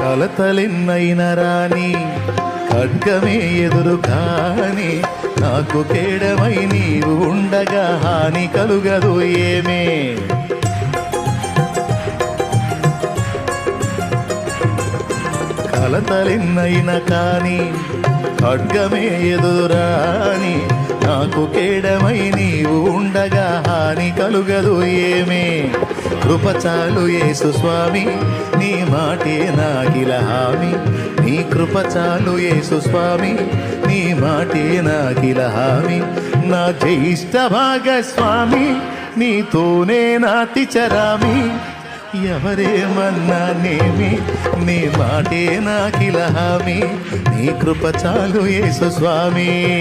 కలతలెన్నైన రాని ఖడ్గమే ఎదురు కాని నాకు కేడమై నీవు ఉండగా హాని కలుగదు ఏమే. కలతలెన్నైన కాని ఖడ్గమే ఎదురాని నాకు కేడమై నీవు ఉండగా హాని కలుగదు ఏమే. కృపచాలు యేసు స్వామి నీ మాటే నాకిల హామీ. నీ కృపచాలు యేసు స్వామి నీ మాటే నాకిల హామీ. నా జ్యేష్ఠ భాగస్వామి నీతోనే నాతి చరామి. ఎవరేమన్నానేమి నీ మాటే నాకిల హామీ. నీ కృపచాలు యేసు స్వామి.